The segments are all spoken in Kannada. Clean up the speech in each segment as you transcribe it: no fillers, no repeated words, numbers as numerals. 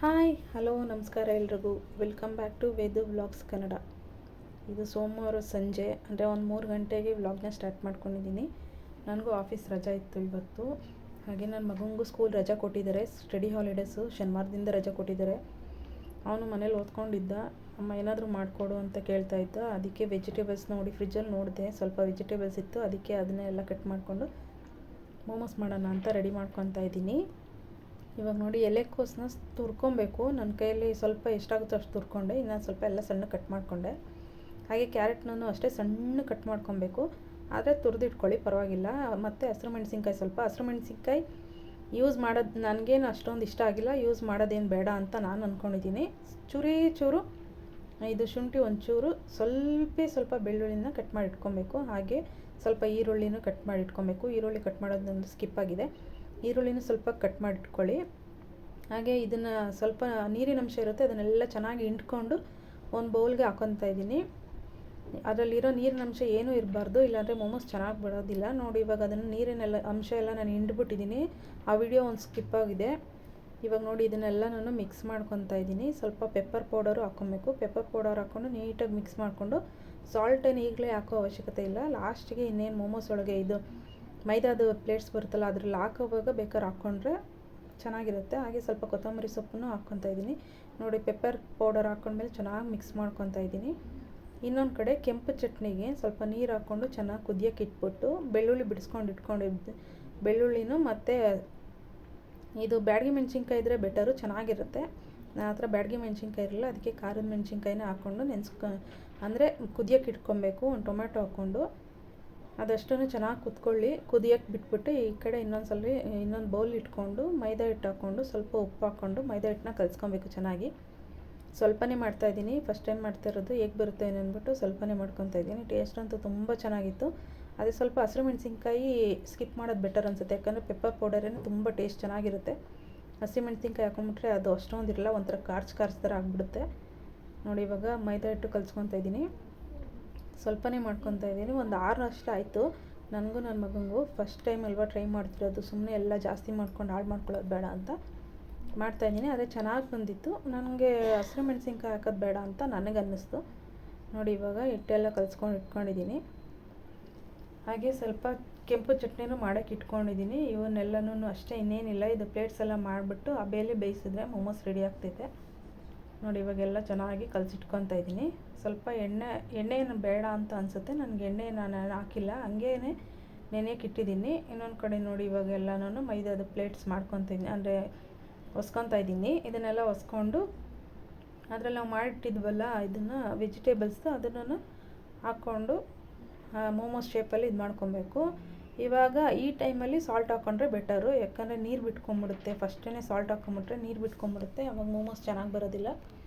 ಹಾಯ್ ಹಲೋ ನಮಸ್ಕಾರ ಎಲ್ರಿಗೂ. Welcome back to Vedu vlogs Kannada. ಇದು ಸೋಮವಾರ ಸಂಜೆ ಅಂದರೆ ಒಂದು 3 ಗಂಟೆಗೆ ವ್ಲಾಗ್ನ ಸ್ಟಾರ್ಟ್ ಮಾಡ್ಕೊಂಡಿದ್ದೀನಿ. ನನಗೂ ಆಫೀಸ್ ರಜಾ ಇತ್ತು ಇವತ್ತು. ಹಾಗೆ ನನ್ನ ಮಗನಿಗೂ ಸ್ಕೂಲ್ ರಜಾ ಕೊಟ್ಟಿದ್ದಾರೆ, ಸ್ಟಡಿ ಹಾಲಿಡೇಸು. ಶನಿವಾರದಿಂದ ರಜಾ ಕೊಟ್ಟಿದ್ದಾರೆ. ಅವನು ಮನೇಲಿ ಓದ್ಕೊಂಡಿದ್ದ, ಅಮ್ಮ ಏನಾದರೂ ಮಾಡಿಕೊಡು ಅಂತ ಕೇಳ್ತಾ ಇದ್ದ. ಅದಕ್ಕೆ ವೆಜಿಟೇಬಲ್ಸ್ ನೋಡಿ ಫ್ರಿಜ್ಜಲ್ಲಿ ನೋಡಿದೆ, ಸ್ವಲ್ಪ ವೆಜಿಟೇಬಲ್ಸ್ ಇತ್ತು. ಅದಕ್ಕೆ ಅದನ್ನೆಲ್ಲ ಕಟ್ ಮಾಡಿಕೊಂಡು ಮೋಮೋಸ್ ಮಾಡೋಣ ಅಂತ ರೆಡಿ ಮಾಡ್ಕೊತಾ ಇದ್ದೀನಿ. ಇವಾಗ ನೋಡಿ ಎಲೆಕೋಸನ್ನ ತುರ್ಕೊಬೇಕು. ನನ್ನ ಕೈಯಲ್ಲಿ ಸ್ವಲ್ಪ ಎಷ್ಟಾಗುತ್ತೋ ಅಷ್ಟು ತುರ್ಕೊಂಡೆ, ಇನ್ನೊಂದು ಸ್ವಲ್ಪ ಎಲ್ಲ ಸಣ್ಣ ಕಟ್ ಮಾಡಿಕೊಂಡೆ. ಹಾಗೆ ಕ್ಯಾರೆಟ್ನೂ ಅಷ್ಟೇ ಸಣ್ಣ ಕಟ್ ಮಾಡ್ಕೊಬೇಕು, ಆದರೆ ತುರಿದಿಟ್ಕೊಳ್ಳಿ ಪರವಾಗಿಲ್ಲ. ಮತ್ತು ಹಸಿರು ಮೆಣಸಿನ್ಕಾಯಿ, ಸ್ವಲ್ಪ ಹಸಿರು ಮೆಣಸಿನ್ಕಾಯಿ ಯೂಸ್ ಮಾಡೋದು ನನಗೇನು ಅಷ್ಟೊಂದು ಇಷ್ಟ ಆಗಿಲ್ಲ, ಯೂಸ್ ಮಾಡೋದೇನು ಬೇಡ ಅಂತ ನಾನು ಅಂದ್ಕೊಂಡಿದ್ದೀನಿ. ಚೂರು ಇದು ಶುಂಠಿ ಒಂಚೂರು, ಸ್ವಲ್ಪ ಬೆಳ್ಳುಳ್ಳಿನ ಕಟ್ ಮಾಡಿ ಇಟ್ಕೊಬೇಕು. ಹಾಗೆ ಸ್ವಲ್ಪ ಈರುಳ್ಳಿನೂ ಕಟ್ ಮಾಡಿ ಇಟ್ಕೊಬೇಕು. ಈರುಳ್ಳಿ ಕಟ್ ಮಾಡೋದೊಂದು ಸ್ಕಿಪ್ ಆಗಿದೆ. ಈರುಳ್ಳಿನೂ ಸ್ವಲ್ಪ ಕಟ್ ಮಾಡಿ ಇಟ್ಕೊಳ್ಳಿ. ಹಾಗೆ ಇದನ್ನು ಸ್ವಲ್ಪ ನೀರಿನ ಅಂಶ ಇರುತ್ತೆ, ಅದನ್ನೆಲ್ಲ ಚೆನ್ನಾಗಿ ಹಿಂಡ್ಕೊಂಡು ಒಂದು ಬೌಲ್ಗೆ ಹಾಕೊತಾ ಇದ್ದೀನಿ. ಅದರಲ್ಲಿರೋ ನೀರಿನ ಅಂಶ ಏನೂ ಇರಬಾರ್ದು, ಇಲ್ಲಾಂದರೆ ಮೋಮೋಸ್ ಚೆನ್ನಾಗಿ ಬರೋದಿಲ್ಲ. ನೋಡಿ ಇವಾಗ ಅದನ್ನು ನೀರಿನೆಲ್ಲ ಅಂಶ ಎಲ್ಲ ನಾನು ಹಿಂಡ್ಬಿಟ್ಟಿದ್ದೀನಿ. ಆ ವಿಡಿಯೋ ಒಂದು ಸ್ಕಿಪ್ ಆಗಿದೆ. ಇವಾಗ ನೋಡಿ ಇದನ್ನೆಲ್ಲ ನಾನು ಮಿಕ್ಸ್ ಮಾಡ್ಕೊತಾ ಇದ್ದೀನಿ. ಸ್ವಲ್ಪ ಪೆಪ್ಪರ್ ಪೌಡರು ಹಾಕ್ಕೊಬೇಕು. ಪೆಪ್ಪರ್ ಪೌಡರ್ ಹಾಕ್ಕೊಂಡು ನೀಟಾಗಿ ಮಿಕ್ಸ್ ಮಾಡಿಕೊಂಡು, ಸಾಲ್ಟೇನು ಈಗಲೇ ಹಾಕೋ ಅವಶ್ಯಕತೆ ಇಲ್ಲ. ಲಾಸ್ಟಿಗೆ ಇನ್ನೇನು ಮೋಮೋಸ್ ಒಳಗೆ ಇದು ಮೈದಾದು ಪ್ಲೇಟ್ಸ್ ಬರುತ್ತಲ್ಲ, ಅದ್ರಲ್ಲಿ ಹಾಕೋವಾಗ ಬೇಕಾದ್ರೆ ಹಾಕ್ಕೊಂಡ್ರೆ ಚೆನ್ನಾಗಿರುತ್ತೆ. ಹಾಗೆ ಸ್ವಲ್ಪ ಕೊತ್ತಂಬರಿ ಸೊಪ್ಪನ್ನು ಹಾಕ್ಕೊತಾ ಇದ್ದೀನಿ. ನೋಡಿ ಪೆಪ್ಪರ್ ಪೌಡರ್ ಹಾಕ್ಕೊಂಡ್ಮೇಲೆ ಚೆನ್ನಾಗಿ ಮಿಕ್ಸ್ ಮಾಡ್ಕೊತಾ ಇದ್ದೀನಿ. ಇನ್ನೊಂದು ಕಡೆ ಕೆಂಪು ಚಟ್ನಿಗೆ ಸ್ವಲ್ಪ ನೀರು ಹಾಕ್ಕೊಂಡು ಚೆನ್ನಾಗಿ ಕುದಿಯೋಕೆ ಇಟ್ಬಿಟ್ಟು, ಬೆಳ್ಳುಳ್ಳಿ ಬಿಡಿಸ್ಕೊಂಡು ಇಟ್ಕೊಂಡಿದ್ದು ಬೆಳ್ಳುಳ್ಳಿನೂ ಮತ್ತು ಇದು ಬ್ಯಾಡಗಿ ಮೆಣಸಿನ್ಕಾಯಿ ಇದ್ದರೆ ಬೆಟರು, ಚೆನ್ನಾಗಿರುತ್ತೆ. ನನ್ನ ಹತ್ರ ಬ್ಯಾಡಗಿ ಮೆಣಸಿನ್ಕಾಯಿ ಇರಲ್ಲ, ಅದಕ್ಕೆ ಖಾರದ ಮೆಣಸಿನ್ಕಾಯಿನ ಹಾಕ್ಕೊಂಡು ಅಂದರೆ ಕುದಿಯೋಕೆ ಇಟ್ಕೊಬೇಕು. ಒಂದು ಟೊಮೆಟೊ ಹಾಕ್ಕೊಂಡು ಅದಷ್ಟನ್ನು ಚೆನ್ನಾಗಿ ಕುದಿಯೋಕ್ಕೆ ಬಿಟ್ಬಿಟ್ಟು, ಈ ಕಡೆ ಇನ್ನೊಂದು ಬೌಲ್ ಇಟ್ಕೊಂಡು ಮೈದಾ ಹಿಟ್ಟು ಹಾಕ್ಕೊಂಡು ಸ್ವಲ್ಪ ಉಪ್ಪು ಹಾಕ್ಕೊಂಡು ಮೈದಾ ಹಿಟ್ಟನ್ನ ಕಲಿಸ್ಕೊಬೇಕು ಚೆನ್ನಾಗಿ. ಸ್ವಲ್ಪನೇ ಮಾಡ್ತಾಯಿದ್ದೀನಿ, ಫಸ್ಟ್ ಟೈಮ್ ಮಾಡ್ತಾ ಇರೋದು, ಹೇಗೆ ಬರುತ್ತೆ ಅಂದ್ಬಿಟ್ಟು ಸ್ವಲ್ಪನೇ ಮಾಡ್ಕೊತಾ ಇದ್ದೀನಿ. ಟೇಸ್ಟ್ ಅಂತೂ ತುಂಬ ಚೆನ್ನಾಗಿತ್ತು. ಅದೇ ಸ್ವಲ್ಪ ಹಸಿರು ಮೆಣಸಿನ್ಕಾಯಿ ಸ್ಕಿಪ್ ಮಾಡೋದು ಬೆಟರ್ ಅನಿಸುತ್ತೆ, ಯಾಕಂದರೆ ಪೆಪ್ಪರ್ ಪೌಡರೇನು ತುಂಬ ಟೇಸ್ಟ್ ಚೆನ್ನಾಗಿರುತ್ತೆ. ಹಸಿ ಮೆಣಸಿನ್ಕಾಯಿ ಹಾಕೊಂಡ್ಬಿಟ್ರೆ ಅದು ಅಷ್ಟೊಂದಿರಲ್ಲ, ಒಂಥರ ಕಾರ್ಚ್ ಥರ ಆಗಿಬಿಡುತ್ತೆ. ನೋಡಿ ಇವಾಗ ಮೈದಾ ಹಿಟ್ಟು ಕಲಿಸ್ಕೊತಾ ಇದ್ದೀನಿ. ಸ್ವಲ್ಪನೇ ಮಾಡ್ಕೊತಾ ಇದ್ದೀನಿ. ಒಂದು 6 ಅಷ್ಟು ಆಯಿತು. ನನಗೂ ನನ್ನ ಮಗನಿಗೂ ಫಸ್ಟ್ ಟೈಮ್ ಅಲ್ವಾ ಟ್ರೈ ಮಾಡ್ತಿರೋದು, ಸುಮ್ಮನೆ ಎಲ್ಲ ಜಾಸ್ತಿ ಮಾಡ್ಕೊಂಡು ಹಾಳು ಮಾಡ್ಕೊಳ್ಳೋದು ಬೇಡ ಅಂತ ಮಾಡ್ತಾಯಿದ್ದೀನಿ. ಅದೇ ಚೆನ್ನಾಗಿ ಬಂದಿತ್ತು. ನನಗೆ ಹಸಿರು ಮೆಣಸಿನ್ಕಾಯಿ ಹಾಕೋದು ಬೇಡ ಅಂತ ನನಗೆ ಅನ್ನಿಸ್ತು. ನೋಡಿ ಇವಾಗ ಹಿಟ್ಟೆಲ್ಲ ಕಲಿಸ್ಕೊಂಡು ಇಟ್ಕೊಂಡಿದ್ದೀನಿ. ಹಾಗೆ ಸ್ವಲ್ಪ ಕೆಂಪು ಚಟ್ನಿನೂ ಮಾಡೋಕ್ಕೆ ಇಟ್ಕೊಂಡಿದ್ದೀನಿ. ಇವನ್ನೆಲ್ಲನೂ ಅಷ್ಟೇ, ಇನ್ನೇನಿಲ್ಲ. ಇದು ಪ್ಲೇಟ್ಸ್ ಎಲ್ಲ ಮಾಡಿಬಿಟ್ಟು ಆ ಬೇಲೆ ಬೇಯಿಸಿದ್ರೆ ಮೋಮೋಸ್ ರೆಡಿ ಆಗ್ತೈತೆ. ನೋಡಿ ಇವಾಗೆಲ್ಲ ಚೆನ್ನಾಗಿ ಕಲಸಿಟ್ಕೊತಾ ಇದ್ದೀನಿ. ಸ್ವಲ್ಪ ಎಣ್ಣೆ ಏನು ಬೇಡ ಅಂತ ಅನಿಸುತ್ತೆ ನನಗೆ, ಎಣ್ಣೆ ನಾನು ಹಾಕಿಲ್ಲ, ಹಂಗೇ ನೆನೆಯಕ್ಕೆ ಇಟ್ಟಿದ್ದೀನಿ. ಇನ್ನೊಂದು ಕಡೆ ನೋಡಿ ಇವಾಗೆಲ್ಲ ನಾನು ಮೈದಾದ ಪ್ಲೇಟ್ಸ್ ಮಾಡ್ಕೊತಾ ಇದ್ದೀನಿ, ಅಂದರೆ ಒಸ್ಕೊತಾ ಇದ್ದೀನಿ. ಇದನ್ನೆಲ್ಲ ಒಸ್ಕೊಂಡು ಅದರಲ್ಲಿ ನಾವು ಮಾಡಿಟ್ಟಿದ್ವಲ್ಲ ಇದನ್ನು ವೆಜಿಟೇಬಲ್ಸ್ದು, ಅದನ್ನು ಹಾಕ್ಕೊಂಡು ಮೋಮೋಸ್ ಶೇಪಲ್ಲಿ ಇದು ಮಾಡ್ಕೊಬೇಕು. ಇವಾಗ ಈ ಟೈಮಲ್ಲಿ ಸಾಲ್ಟ್ ಹಾಕ್ಕೊಂಡ್ರೆ ಬೆಟರು, ಯಾಕಂದರೆ ನೀರು ಬಿಟ್ಕೊಂಬಿಡುತ್ತೆ. ಫಸ್ಟೇ ಸಾಲ್ಟ್ ಹಾಕ್ಕೊಂಬಿಟ್ರೆ ನೀರು ಬಿಟ್ಕೊಂಬಿಡುತ್ತೆ, ಅವಾಗ ಮೋಮೋಸ್ ಚೆನ್ನಾಗಿ ಬರೋದಿಲ್ಲ.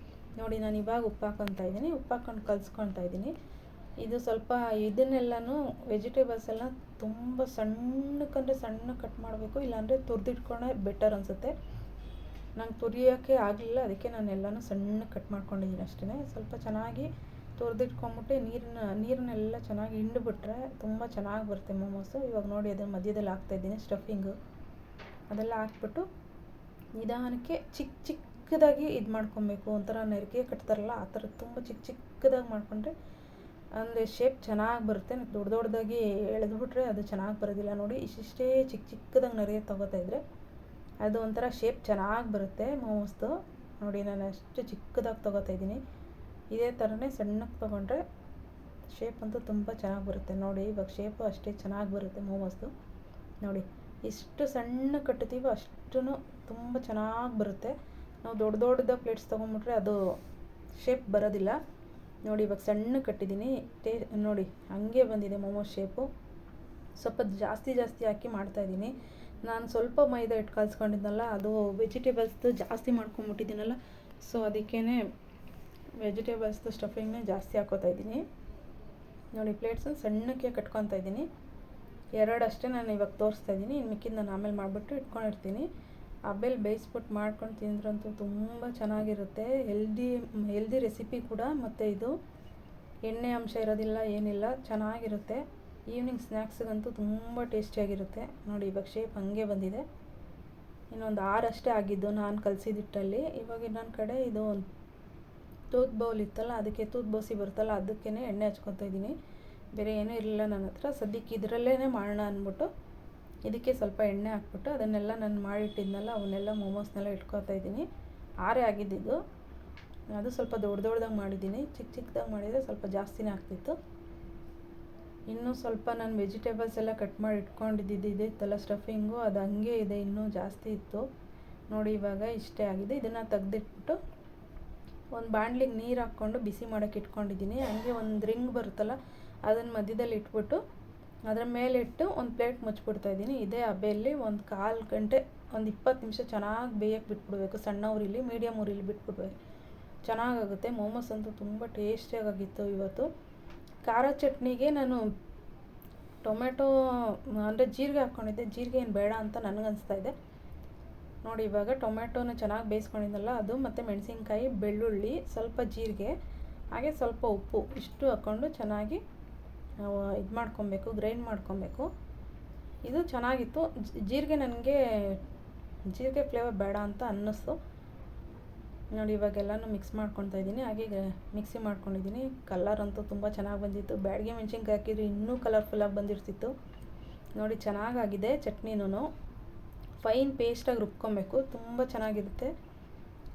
ನೋಡಿ ನಾನು ಇವಾಗ ಉಪ್ಪು ಹಾಕ್ಕೊತಾ ಇದ್ದೀನಿ. ಉಪ್ಪು ಹಾಕ್ಕೊಂಡು ಕಲಿಸ್ಕೊತಾ ಇದ್ದೀನಿ. ಇದು ಸ್ವಲ್ಪ ಇದನ್ನೆಲ್ಲನೂ ವೆಜಿಟೇಬಲ್ಸ್ ಎಲ್ಲ ತುಂಬ ಸಣ್ಣಕ್ಕಂದರೆ ಸಣ್ಣ ಕಟ್ ಮಾಡಬೇಕು, ಇಲ್ಲಾಂದರೆ ತುರಿದಿಟ್ಕೊಂಡೆ ಬೆಟರ್ ಅನಿಸುತ್ತೆ. ನಂಗೆ ತುರಿಯೋಕ್ಕೆ ಆಗಲಿಲ್ಲ, ಅದಕ್ಕೆ ನಾನು ಎಲ್ಲನೂ ಸಣ್ಣ ಕಟ್ ಮಾಡ್ಕೊಂಡಿದ್ದೀನಿ ಅಷ್ಟೇ. ಸ್ವಲ್ಪ ಚೆನ್ನಾಗಿ ತುರಿದಿಟ್ಕೊಂಬಿಟ್ಟು ನೀರನ್ನೆಲ್ಲ ಚೆನ್ನಾಗಿ ಹಿಂಡ್ಬಿಟ್ರೆ ತುಂಬ ಚೆನ್ನಾಗಿ ಬರುತ್ತೆ ಮೋಮೋಸು. ಇವಾಗ ನೋಡಿ ಅದನ್ನು ಮಧ್ಯದಲ್ಲಿ ಹಾಕ್ತಾಯಿದ್ದೀನಿ ಸ್ಟಫಿಂಗು, ಅದೆಲ್ಲ ಹಾಕ್ಬಿಟ್ಟು ನಿಧಾನಕ್ಕೆ ಚಿಕ್ಕದಾಗಿ ಇದು ಮಾಡ್ಕೊಬೇಕು. ಒಂಥರ ನೆರಿಗೆ ಕಟ್ತಾರಲ್ಲ ಆ ಥರ ತುಂಬ ಚಿಕ್ಕದಾಗಿ ಮಾಡಿಕೊಂಡ್ರೆ ಅಂದರೆ ಶೇಪ್ ಚೆನ್ನಾಗಿ ಬರುತ್ತೆ. ದೊಡ್ಡದಾಗಿ ಎಳೆದ್ಬಿಟ್ರೆ ಅದು ಚೆನ್ನಾಗಿ ಬರೋದಿಲ್ಲ. ನೋಡಿ ಇಷ್ಟಿಷ್ಟೇ ಚಿಕ್ಕದಾಗಿ ನೆರಿಗೆ ತೊಗೋತಾಯಿದ್ರೆ ಅದು ಒಂಥರ ಶೇಪ್ ಚೆನ್ನಾಗಿ ಬರುತ್ತೆ ಮೋಮೋಸ್ದು. ನೋಡಿ ನಾನು ಅಷ್ಟು ಚಿಕ್ಕದಾಗಿ ತೊಗೋತಾಯಿದ್ದೀನಿ. ಇದೇ ಥರನೇ ಸಣ್ಣಕ್ಕೆ ತೊಗೊಂಡ್ರೆ ಶೇಪ್ ಅಂತೂ ತುಂಬ ಚೆನ್ನಾಗಿ ಬರುತ್ತೆ. ನೋಡಿ ಇವಾಗ ಶೇಪು ಅಷ್ಟೇ ಚೆನ್ನಾಗಿ ಬರುತ್ತೆ ಮೋಮೋಸ್ದು. ನೋಡಿ ಎಷ್ಟು ಸಣ್ಣ ಕಟ್ತೀವೋ ಅಷ್ಟು ತುಂಬ ಚೆನ್ನಾಗಿ ಬರುತ್ತೆ. ನಾವು ದೊಡ್ಡ ಪ್ಲೇಟ್ಸ್ ತೊಗೊಂಬಿಟ್ರೆ ಅದು ಶೇಪ್ ಬರೋದಿಲ್ಲ. ನೋಡಿ ಇವಾಗ ಸಣ್ಣ ಕಟ್ಟಿದ್ದೀನಿ, ನೋಡಿ ಹಾಗೆ ಬಂದಿದೆ ಮೋಮೋಸ್ ಶೇಪು. ಸ್ವಲ್ಪ ಜಾಸ್ತಿ ಹಾಕಿ ಮಾಡ್ತಾಯಿದ್ದೀನಿ. ನಾನು ಸ್ವಲ್ಪ ಮೈದಾ ಹಿಟ್ಟು ಕಲಿಸ್ಕೊಂಡಿದ್ನಲ್ಲ, ಅದು ವೆಜಿಟೇಬಲ್ಸ್ದು ಜಾಸ್ತಿ ಮಾಡ್ಕೊಂಬಿಟ್ಟಿದ್ದೀನಲ್ಲ, ಸೊ ಅದಕ್ಕೇ ವೆಜಿಟೇಬಲ್ಸ್ದು ಸ್ಟಫಿಂಗ್ನೇ ಜಾಸ್ತಿ ಹಾಕೋತಾ ಇದ್ದೀನಿ. ನೋಡಿ ಪ್ಲೇಟ್ಸನ್ನು ಸಣ್ಣಕ್ಕೆ ಕಟ್ಕೊತಾ ಇದ್ದೀನಿ. 2 ಅಷ್ಟೇ ನಾನು ಇವಾಗ ತೋರಿಸ್ತಾ ಇದ್ದೀನಿ, ಇನ್ನು ಮಿಕ್ಕಿದ್ದು ನಾನು ಆಮೇಲೆ ಮಾಡಿಬಿಟ್ಟು ಇಟ್ಕೊಂಡಿರ್ತೀನಿ. ಆಮೇಲೆ ಬೇಯಿಸ್ಬಿಟ್ಟು ಮಾಡ್ಕೊಂಡು ತಿಂದ್ರಂತೂ ತುಂಬ ಚೆನ್ನಾಗಿರುತ್ತೆ. ಹೆಲ್ದಿ ರೆಸಿಪಿ ಕೂಡ, ಮತ್ತು ಇದು ಎಣ್ಣೆ ಅಂಶ ಇರೋದಿಲ್ಲ, ಏನಿಲ್ಲ, ಚೆನ್ನಾಗಿರುತ್ತೆ. ಈವ್ನಿಂಗ್ ಸ್ನ್ಯಾಕ್ಸ್ಗಂತೂ ತುಂಬ ಟೇಸ್ಟಿಯಾಗಿರುತ್ತೆ. ನೋಡಿ ಇವಾಗ ಶೇಪ್ ಹಾಗೆ ಬಂದಿದೆ. ಇನ್ನೊಂದು 6 ಅಷ್ಟೇ ಆಗಿದ್ದು ನಾನು ಕಲಸಿದಿಟ್ಟಲ್ಲಿ. ಇವಾಗ ಇನ್ನೊಂದು ಕಡೆ ಇದು ತೂತ್ ಬೌಲ್ ಇತ್ತಲ್ಲ, ಅದಕ್ಕೆ ತೂತ್ ಬೋಸಿ ಬರುತ್ತಲ್ಲ ಅದಕ್ಕೇ ಎಣ್ಣೆ ಹಚ್ಕೊತಾ ಇದ್ದೀನಿ. ಬೇರೆ ಏನೂ ಇರಲಿಲ್ಲ ನನ್ನ ಹತ್ರ, ಸದ್ಯಕ್ಕೆ ಇದರಲ್ಲೇ ಮಾಡೋಣ ಅಂದ್ಬಿಟ್ಟು ಇದಕ್ಕೆ ಸ್ವಲ್ಪ ಎಣ್ಣೆ ಹಾಕ್ಬಿಟ್ಟು ಅದನ್ನೆಲ್ಲ ನಾನು ಮಾಡಿಟ್ಟಿದ್ನಲ್ಲ ಅವನ್ನೆಲ್ಲ ಮೋಮೋಸ್ನೆಲ್ಲ ಇಟ್ಕೊತಾ ಇದ್ದೀನಿ. 6 ಆಗಿದ್ದಿದ್ದು, ಅದು ಸ್ವಲ್ಪ ದೊಡ್ಡದಾಗಿ ಮಾಡಿದ್ದೀನಿ. ಚಿಕ್ಕದಾಗಿ ಮಾಡಿದರೆ ಸ್ವಲ್ಪ ಜಾಸ್ತಿನೇ ಆಗ್ತಿತ್ತು. ಇನ್ನೂ ಸ್ವಲ್ಪ ನಾನು ವೆಜಿಟೇಬಲ್ಸ್ ಎಲ್ಲ ಕಟ್ ಮಾಡಿ ಇಟ್ಕೊಂಡಿದ್ದಿದ್ದೆ ಇತ್ತಲ್ಲ ಸ್ಟಫಿಂಗು, ಅದು ಹಂಗೆ ಇದೆ, ಇನ್ನೂ ಜಾಸ್ತಿ ಇತ್ತು ನೋಡಿ. ಇವಾಗ ಇಷ್ಟೇ ಆಗಿದೆ. ಇದನ್ನು ತೆಗ್ದಿಟ್ಬಿಟ್ಟು ಒಂದು ಬಾಣಲಿಗೆ ನೀರು ಹಾಕ್ಕೊಂಡು ಬಿಸಿ ಮಾಡೋಕ್ಕೆ ಇಟ್ಕೊಂಡಿದ್ದೀನಿ. ಹಂಗೆ ಒಂದು ರಿಂಗ್ ಬರುತ್ತಲ್ಲ ಅದನ್ನು ಮಧ್ಯದಲ್ಲಿ ಇಟ್ಬಿಟ್ಟು ಅದರ ಮೇಲೆ ಇಟ್ಟು ಒಂದು ಪ್ಲೇಟ್ ಮುಚ್ಚಿಬಿಡ್ತಾಯಿದ್ದೀನಿ. ಇದೇ ಹಬೆಯಲ್ಲಿ ಒಂದು 1/4 ಗಂಟೆ, ಒಂದು 20 ನಿಮಿಷ ಚೆನ್ನಾಗಿ ಬೇಯಕ್ಕೆ ಬಿಟ್ಬಿಡ್ಬೇಕು. ಸಣ್ಣ ಉರಿಲಿ ಮೀಡಿಯಮ್ ಉರಿಲಿ ಬಿಟ್ಬಿಡ್ಬೇಕು, ಚೆನ್ನಾಗಾಗುತ್ತೆ. ಮೋಮೋಸ್ ಅಂತೂ ತುಂಬ ಟೇಸ್ಟಿಯಾಗಿತ್ತು ಇವತ್ತು. ಖಾರ ಚಟ್ನಿಗೆ ನಾನು ಟೊಮೆಟೊ ಅಂದರೆ ಜೀರಿಗೆ ಹಾಕ್ಕೊಂಡಿದ್ದೆ. ಜೀರಿಗೆ ಏನು ಬೇಡ ಅಂತ ನನಗನ್ನಿಸ್ತಾ ಇದೆ ನೋಡಿ. ಇವಾಗ ಟೊಮೆಟೊನ ಚೆನ್ನಾಗಿ ಬೇಯಿಸ್ಕೊಂಡಿದ್ದಲ್ಲ ಅದು, ಮತ್ತು ಮೆಣಸಿನ್ಕಾಯಿ, ಬೆಳ್ಳುಳ್ಳಿ, ಸ್ವಲ್ಪ ಜೀರಿಗೆ, ಹಾಗೆ ಸ್ವಲ್ಪ ಉಪ್ಪು, ಇಷ್ಟು ಹಾಕ್ಕೊಂಡು ಚೆನ್ನಾಗಿ ಇದು ಮಾಡ್ಕೊಬೇಕು, ಗ್ರೈಂಡ್ ಮಾಡ್ಕೊಬೇಕು. ಇದು ಚೆನ್ನಾಗಿತ್ತು. ಜೀರಿಗೆ ನನಗೆ ಜೀರಿಗೆ ಫ್ಲೇವರ್ ಬೇಡ ಅಂತ ಅನ್ನಿಸ್ತು ನೋಡಿ. ಇವಾಗೆಲ್ಲನೂ ಮಿಕ್ಸ್ ಮಾಡ್ಕೊತಾ ಇದ್ದೀನಿ. ಹಾಗೆ ಮಿಕ್ಸಿ ಮಾಡ್ಕೊಂಡಿದ್ದೀನಿ. ಕಲರ್ ಅಂತೂ ತುಂಬ ಚೆನ್ನಾಗಿ ಬಂದಿತ್ತು. ಬ್ಯಾಡಗಿ ಮೆಣಸಿನ್ಕಾಯಿ ಹಾಕಿದ್ರೆ ಇನ್ನೂ ಕಲರ್ಫುಲ್ಲಾಗಿ ಬಂದಿರ್ತಿತ್ತು ನೋಡಿ. ಚೆನ್ನಾಗಾಗಿದೆ. ಚಟ್ನಿನೂ ಫೈನ್ ಪೇಸ್ಟಾಗಿ ರುಬ್ಕೊಬೇಕು, ತುಂಬ ಚೆನ್ನಾಗಿರುತ್ತೆ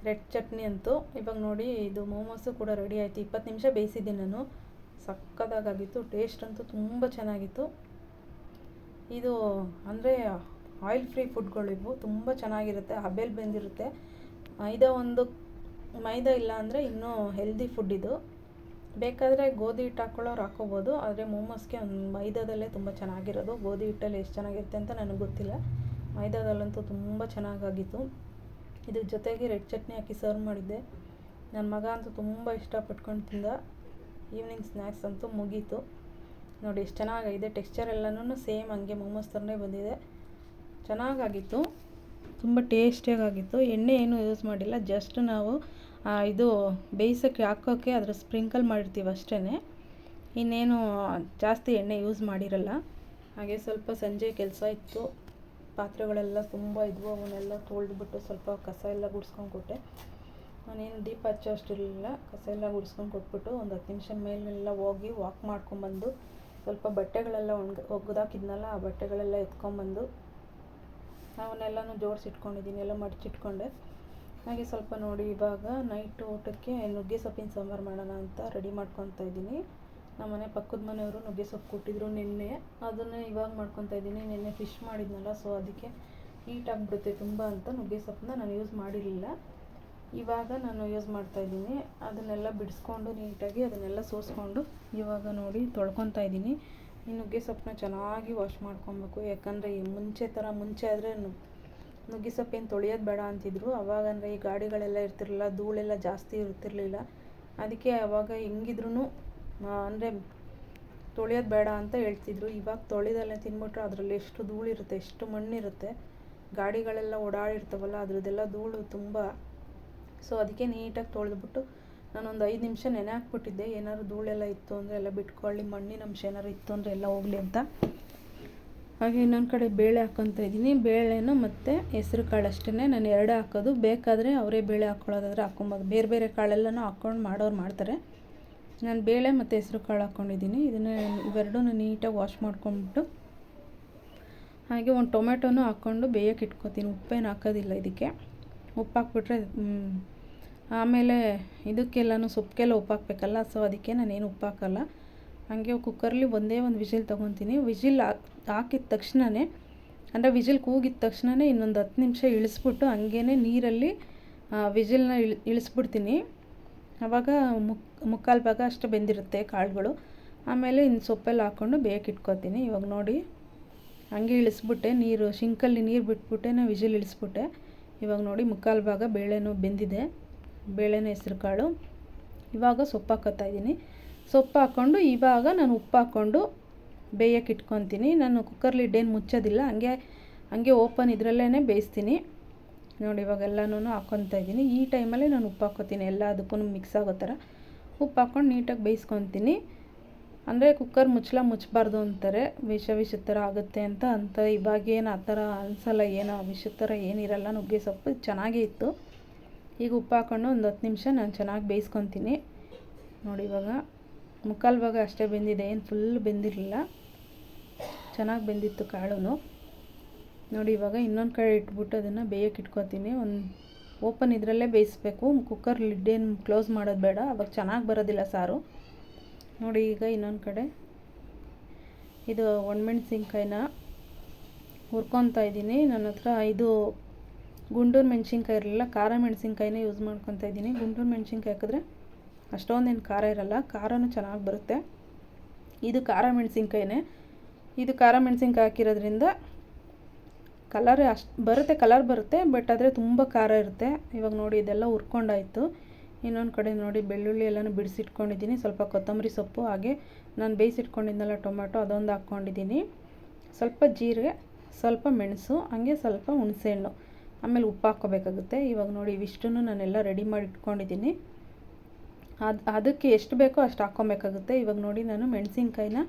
ರೆಡ್ ಚಟ್ನಿ ಅಂತೂ. ಇವಾಗ ನೋಡಿ ಇದು ಮೋಮೋಸು ಕೂಡ ರೆಡಿ ಆಯಿತು. 20 ನಿಮಿಷ ಬೇಯಿಸಿದ್ದೀನಿ ನಾನು. ಸಕ್ಕತ್ತಾಗಿತ್ತು. ಟೇಸ್ಟ್ ಅಂತೂ ತುಂಬ ಚೆನ್ನಾಗಿತ್ತು. ಇದು ಅಂದರೆ ಆಯಿಲ್ ಫ್ರೀ ಫುಡ್ಗಳು ಇವು, ತುಂಬ ಚೆನ್ನಾಗಿರುತ್ತೆ. ಹಬೆಯಲ್ಲಿ ಬೆಂದಿರುತ್ತೆ. ಮೈದಾ ಇಲ್ಲ ಅಂದರೆ ಇನ್ನೂ ಹೆಲ್ದಿ ಫುಡ್ ಇದು. ಬೇಕಾದರೆ ಗೋಧಿ ಹಿಟ್ಟು ಹಾಕ್ಕೊಳ್ಳೋರು ಹಾಕ್ಕೋಬೋದು, ಆದರೆ ಮೋಮೋಸ್ಗೆ ಒಂದು ಮೈದಾದಲ್ಲೇ ತುಂಬ ಚೆನ್ನಾಗಿರೋದು. ಗೋಧಿ ಹಿಟ್ಟಲ್ಲಿ ಎಷ್ಟು ಚೆನ್ನಾಗಿರುತ್ತೆ ಅಂತ ನನಗೆ ಗೊತ್ತಿಲ್ಲ. ಮೈದಾದಲ್ಲಂತೂ ತುಂಬ ಚೆನ್ನಾಗಾಗಿತ್ತು. ಇದ್ರ ಜೊತೆಗೆ ರೆಡ್ ಚಟ್ನಿ ಹಾಕಿ ಸರ್ವ್ ಮಾಡಿದ್ದೆ. ನನ್ನ ಮಗ ಅಂತೂ ತುಂಬ ಇಷ್ಟಪಟ್ಕೊಂಡು ತಿಂದ. ಈವ್ನಿಂಗ್ ಸ್ನ್ಯಾಕ್ಸ್ ಅಂತೂ ಮುಗೀತು ನೋಡಿ. ಎಷ್ಟು ಚೆನ್ನಾಗಿದೆ. ಟೆಕ್ಸ್ಚರ್ ಎಲ್ಲನೂ ಸೇಮ್ ಹಂಗೆ ಮೋಮೋಸ್ ಥರನೇ ಬಂದಿದೆ. ಚೆನ್ನಾಗಾಗಿತ್ತು, ತುಂಬ ಟೇಸ್ಟಿಯಾಗಿತ್ತು. ಎಣ್ಣೆ ಏನೂ ಯೂಸ್ ಮಾಡಿಲ್ಲ, ಜಸ್ಟ್ ನಾವು ಇದು ಬೇಯಿಸೋಕ್ಕೆ ಹಾಕೋಕ್ಕೆ ಅದ್ರ ಸ್ಪ್ರಿಂಕಲ್ ಮಾಡಿರ್ತೀವಿ ಅಷ್ಟೇ, ಇನ್ನೇನು ಜಾಸ್ತಿ ಎಣ್ಣೆ ಯೂಸ್ ಮಾಡಿರಲ್ಲ. ಹಾಗೆ ಸ್ವಲ್ಪ ಸಂಜೆ ಕೆಲಸ ಇತ್ತು, ಪಾತ್ರೆಗಳೆಲ್ಲ ತುಂಬ ಇದ್ವು, ಅವನ್ನೆಲ್ಲ ತೊಳೆದ್ಬಿಟ್ಟು ಸ್ವಲ್ಪ ಕಸ ಎಲ್ಲ ಗುಡಿಸ್ಕೊಂಡು ಕೊಟ್ಟೆ. ನಾನೇನು ದೀಪ ಹಚ್ಚೋ ಅಷ್ಟಿರಲಿಲ್ಲ, ಕಸ ಎಲ್ಲ ಗುಡಿಸ್ಕೊಂಡು ಕೊಟ್ಬಿಟ್ಟು ಒಂದು 10 ನಿಮಿಷ ಮೇಲೆಲ್ಲ ಹೋಗಿ ವಾಕ್ ಮಾಡ್ಕೊಂಬಂದು ಸ್ವಲ್ಪ ಬಟ್ಟೆಗಳೆಲ್ಲ ಒಗ್ದಾಕಿದ್ನಲ್ಲ ಆ ಬಟ್ಟೆಗಳೆಲ್ಲ ಎತ್ಕೊಂಬಂದು ಅವನ್ನೆಲ್ಲನೂ ಜೋಡಿಸಿಟ್ಕೊಂಡಿದ್ದೀನಿ, ಎಲ್ಲ ಮಡಚಿಟ್ಕೊಂಡೆ. ಹಾಗೆ ಸ್ವಲ್ಪ ನೋಡಿ ಇವಾಗ ನೈಟ್ ಊಟಕ್ಕೆ ನುಗ್ಗೆ ಸೊಪ್ಪಿನ ಸಾಂಬಾರು ಮಾಡೋಣ ಅಂತ ರೆಡಿ ಮಾಡ್ಕೊತಾ ಇದ್ದೀನಿ. ನಮ್ಮ ಮನೆ ಪಕ್ಕದ ಮನೆಯವರು ನುಗ್ಗೆ ಸೊಪ್ಪು ಕೊಟ್ಟಿದ್ರು ನಿನ್ನೆ, ಅದನ್ನು ಇವಾಗ ಮಾಡ್ಕೊತಾ ಇದ್ದೀನಿ. ನಿನ್ನೆ ಫಿಶ್ ಮಾಡಿದ್ನಲ್ಲ, ಸೊ ಅದಕ್ಕೆ ಹೀಟ್ ಆಗಿಬಿಡುತ್ತೆ ತುಂಬ ಅಂತ ನುಗ್ಗೆ ಸೊಪ್ಪನ್ನ ನಾನು ಯೂಸ್ ಮಾಡಿರಲಿಲ್ಲ. ಇವಾಗ ನಾನು ಯೂಸ್ ಮಾಡ್ತಾಯಿದ್ದೀನಿ. ಅದನ್ನೆಲ್ಲ ಬಿಡಿಸ್ಕೊಂಡು ನೀಟಾಗಿ ಅದನ್ನೆಲ್ಲ ಸೋಸ್ಕೊಂಡು ಇವಾಗ ನೋಡಿ ತೊಳ್ಕೊತಾ ಇದ್ದೀನಿ. ಈ ನುಗ್ಗೆ ಸೊಪ್ಪನ್ನ ಚೆನ್ನಾಗಿ ವಾಶ್ ಮಾಡ್ಕೊಬೇಕು, ಯಾಕಂದರೆ ಈ ಮುಂಚೆ ಆದರೆ ನುಗ್ಗೆ ಸೊಪ್ಪೇನು ತೊಳೆಯೋದು ಬೇಡ ಅಂತಿದ್ರು. ಅವಾಗಂದರೆ ಈ ಗಾಡಿಗಳೆಲ್ಲ ಇರ್ತಿರಲಿಲ್ಲ, ಧೂಳೆಲ್ಲ ಜಾಸ್ತಿ ಇರ್ತಿರಲಿಲ್ಲ. ಅದಕ್ಕೆ ಅವಾಗ ಹೆಂಗಿದ್ರು ಅಂದರೆ ತೊಳೆಯೋದು ಬೇಡ ಅಂತ ಹೇಳ್ತಿದ್ರು. ಇವಾಗ ತೊಳೆದಲ್ಲೇ ತಿಂದ್ಬಿಟ್ರೆ ಅದರಲ್ಲಿ ಎಷ್ಟು ಧೂಳಿರುತ್ತೆ, ಎಷ್ಟು ಮಣ್ಣಿರುತ್ತೆ, ಗಾಡಿಗಳೆಲ್ಲ ಓಡಾಡಿರ್ತಾವಲ್ಲ ಅದರದ್ದೆಲ್ಲ ಧೂಳು ತುಂಬ. ಸೊ ಅದಕ್ಕೆ ನೀಟಾಗಿ ತೊಳೆದ್ಬಿಟ್ಟು ನಾನೊಂದು 5 ನಿಮಿಷ ನೆನೆ ಹಾಕ್ಬಿಟ್ಟಿದ್ದೆ. ಏನಾದ್ರು ಧೂಳೆಲ್ಲ ಇತ್ತು ಅಂದರೆ ಎಲ್ಲ ಬಿಟ್ಕೊಳ್ಳಿ, ಮಣ್ಣಿನ ಅಂಶ ಏನಾದ್ರು ಇತ್ತು ಅಂದರೆ ಎಲ್ಲ ಹೋಗಲಿ ಅಂತ. ಹಾಗೆ ಇನ್ನೊಂದು ಕಡೆ ಬೇಳೆ ಹಾಕ್ಕೊತಾ ಇದ್ದೀನಿ. ಬೇಳೆನೂ ಮತ್ತು ಹೆಸ್ರು ಕಾಳು ಅಷ್ಟೇ, ನಾನು 2 ಹಾಕೋದು. ಬೇಕಾದರೆ ಅವರೇ ಬೇಳೆ ಹಾಕ್ಕೊಳ್ಳೋದಾದರೆ ಹಾಕ್ಕೊಬೋದು, ಬೇರೆ ಬೇರೆ ಕಾಳೆಲ್ಲನೂ ಹಾಕ್ಕೊಂಡು ಮಾಡೋರು ಮಾಡ್ತಾರೆ. ನಾನು ಬೇಳೆ ಮತ್ತು ಹೆಸ್ರು ಕಾಳು ಹಾಕ್ಕೊಂಡಿದ್ದೀನಿ. ಇವೆರಡೂ ನೀಟಾಗಿ ವಾಶ್ ಮಾಡ್ಕೊಂಡ್ಬಿಟ್ಟು ಹಾಗೆ ಒಂದು ಟೊಮೆಟೊನೂ ಹಾಕ್ಕೊಂಡು ಬೇಯಕ್ಕೆ ಇಟ್ಕೊತೀನಿ. ಉಪ್ಪೇನು ಹಾಕೋದಿಲ್ಲ ಇದಕ್ಕೆ. ಉಪ್ಪು ಹಾಕ್ಬಿಟ್ರೆ ಆಮೇಲೆ ಇದಕ್ಕೆಲ್ಲನೂ ಸೊಪ್ಪಿಗೆಲ್ಲ ಉಪ್ಪು ಹಾಕಬೇಕಲ್ಲ, ಸೊ ಅದಕ್ಕೆ ನಾನೇನು ಉಪ್ಪು ಹಾಕಲ್ಲ. ಹಾಗೆ ಕುಕ್ಕರ್ಲಿ ಒಂದೇ ಒಂದು ವಿಜಿಲ್ ತೊಗೊತೀನಿ. ವಿಜಿಲ್ ಹಾಕಿದ ತಕ್ಷಣವೇ, ಅಂದರೆ ವಿಜಿಲ್ ಕೂಗಿದ ತಕ್ಷಣವೇ ಇನ್ನೊಂದು 10 ನಿಮಿಷ ಇಳಿಸ್ಬಿಟ್ಟು ಹಂಗೇ ನೀರಲ್ಲಿ ವಿಜಿಲ್ನ ಇಳಿಸ್ಬಿಡ್ತೀನಿ. ಆವಾಗ ಮುಕ್ಕಾಲು ಭಾಗ ಅಷ್ಟು ಬೆಂದಿರುತ್ತೆ ಕಾಳುಗಳು. ಆಮೇಲೆ ಇನ್ನು ಸೊಪ್ಪೆಲ್ಲ ಹಾಕ್ಕೊಂಡು ಬೇಯಕ್ಕೆ ಇಟ್ಕೊತೀನಿ. ಇವಾಗ ನೋಡಿ ಹಂಗೆ ಇಳಿಸ್ಬಿಟ್ಟೆ, ನೀರು ಶಿಂಕಲ್ಲಿ ನೀರು ಬಿಟ್ಬಿಟ್ಟೆ ನಾನು ವಿಜಿಲ್ ಇಳಿಸ್ಬಿಟ್ಟೆ. ಇವಾಗ ನೋಡಿ ಮುಕ್ಕಾಲು ಭಾಗ ಬೇಳೆನೂ ಬೆಂದಿದೆ, ಬೇಳೆನೂ ಹೆಸ್ರು ಕಾಳು. ಇವಾಗ ಸೊಪ್ಪು ಹಾಕ್ಕೊತಾ ಇದ್ದೀನಿ. ಸೊಪ್ಪು ಹಾಕ್ಕೊಂಡು ಇವಾಗ ನಾನು ಉಪ್ಪು ಹಾಕ್ಕೊಂಡು ಬೇಯಕ್ಕೆ ಇಟ್ಕೊತೀನಿ. ನಾನು ಕುಕ್ಕರ್ ಲಿಡ್ ಏನು ಮುಚ್ಚೋದಿಲ್ಲ, ಹಂಗೆ ಓಪನ್ ಇದರಲ್ಲೇ ಬೇಯಿಸ್ತೀನಿ ನೋಡಿ. ಇವಾಗೆಲ್ಲನೂ ಹಾಕ್ಕೊತಾ ಇದ್ದೀನಿ. ಈ ಟೈಮಲ್ಲಿ ನಾನು ಉಪ್ಪು ಹಾಕ್ಕೊತೀನಿ, ಎಲ್ಲ ಅದಕ್ಕೂ ಮಿಕ್ಸ್ ಆಗೋ ಥರ ಉಪ್ಪು ಹಾಕ್ಕೊಂಡು ನೀಟಾಗಿ ಬೇಯಿಸ್ಕೊತೀನಿ. ಅಂದರೆ ಕುಕ್ಕರ್ ಮುಚ್ಚಬಾರ್ದು ಅಂತಾರೆ, ವಿಷದ ಥರ ಆಗುತ್ತೆ ಅಂತ ಇವಾಗೇನು ಆ ಥರ ಅನಿಸಲ್ಲ, ಏನೋ ವಿಷದ ಥರ ಏನಿರಲ್ಲ. ನುಗ್ಗೆ ಸೊಪ್ಪು ಚೆನ್ನಾಗೇ ಇತ್ತು. ಈಗ ಉಪ್ಪು ಹಾಕ್ಕೊಂಡು ಒಂದು 10 ನಿಮಿಷ ನಾನು ಚೆನ್ನಾಗಿ ಬೇಯಿಸ್ಕೊತೀನಿ. ನೋಡಿ ಇವಾಗ ಮುಕ್ಕಾಲು ಭಾಗ ಅಷ್ಟೇ ಬೆಂದಿದೆ, ಏನು ಫುಲ್ ಬೆಂದಿರಲಿಲ್ಲ, ಚೆನ್ನಾಗಿ ಬೆಂದಿತ್ತು ಕಾಳು. ನೋಡಿ ಇವಾಗ ಇನ್ನೊಂದು ಕಡೆ ಇಟ್ಬಿಟ್ಟು ಅದನ್ನು ಬೇಯಕ್ಕೆ ಇಟ್ಕೊತೀನಿ. ಒಂದು ಓಪನ್ ಇದರಲ್ಲೇ ಬೇಯಿಸ್ಬೇಕು, ಕುಕ್ಕರ್ ಲಿಡ್ ಏನು ಕ್ಲೋಸ್ ಮಾಡೋದು ಬೇಡ, ಅವಾಗ ಚೆನ್ನಾಗಿ ಬರೋದಿಲ್ಲ ಸಾರು. ನೋಡಿ ಈಗ ಇನ್ನೊಂದು ಕಡೆ ಇದು ಒಣಮೆಣ್ಸಿನ್ಕಾಯಿನ ಹುರ್ಕೊತಾ ಇದ್ದೀನಿ. ನನ್ನ ಹತ್ರ ಇದು ಗುಂಟೂರು ಮೆಣಸಿನ್ಕಾಯಿ ಇರಲಿಲ್ಲ, ಖಾರ ಮೆಣಸಿನ್ಕಾಯಿನೇ ಯೂಸ್ ಮಾಡ್ಕೊತಾ ಇದ್ದೀನಿ. ಗುಂಟೂರು ಮೆಣಸಿನ್ಕಾಯಿ ಹಾಕಿದ್ರೆ ಅಷ್ಟೊಂದೇನು ಖಾರ ಇರಲ್ಲ, ಖಾರನೂ ಚೆನ್ನಾಗಿ ಬರುತ್ತೆ. ಇದು ಖಾರ ಮೆಣಸಿನ್ಕಾಯಿನೇ. ಇದು ಖಾರ ಮೆಣಸಿನ್ಕಾಯಿ ಹಾಕಿರೋದ್ರಿಂದ ಕಲರ್ ಕಲರ್ ಬರುತ್ತೆ, ಬಟ್ ಆದರೆ ತುಂಬ ಖಾರ ಇರುತ್ತೆ. ಇವಾಗ ನೋಡಿ ಇದೆಲ್ಲ ಹುರ್ಕೊಂಡಾಯಿತು. ಇನ್ನೊಂದು ಕಡೆ ನೋಡಿ ಬೆಳ್ಳುಳ್ಳಿ ಎಲ್ಲನೂ ಬಿಡಿಸಿಟ್ಕೊಂಡಿದ್ದೀನಿ, ಸ್ವಲ್ಪ ಕೊತ್ತಂಬರಿ ಸೊಪ್ಪು, ಹಾಗೆ ನಾನು ಬೇಯಿಸಿಟ್ಕೊಂಡಿದ್ದೆಲ್ಲ ಟೊಮೆಟೊ ಅದೊಂದು ಹಾಕ್ಕೊಂಡಿದ್ದೀನಿ, ಸ್ವಲ್ಪ ಜೀರಿಗೆ, ಸ್ವಲ್ಪ ಮೆಣಸು, ಹಾಗೆ ಸ್ವಲ್ಪ ಹುಣಸೆಹಣ್ಣು, ಆಮೇಲೆ ಉಪ್ಪು ಹಾಕ್ಕೋಬೇಕಾಗುತ್ತೆ. ಇವಾಗ ನೋಡಿ ಇವಿಷ್ಟನ್ನು ನಾನೆಲ್ಲ ರೆಡಿ ಮಾಡಿ ಇಟ್ಕೊಂಡಿದ್ದೀನಿ. ಅದಕ್ಕೆ ಎಷ್ಟು ಬೇಕೋ ಅಷ್ಟು ಹಾಕ್ಕೊಬೇಕಾಗುತ್ತೆ. ಇವಾಗ ನೋಡಿ ನಾನು ಮೆಣಸಿನ್ಕಾಯಿನ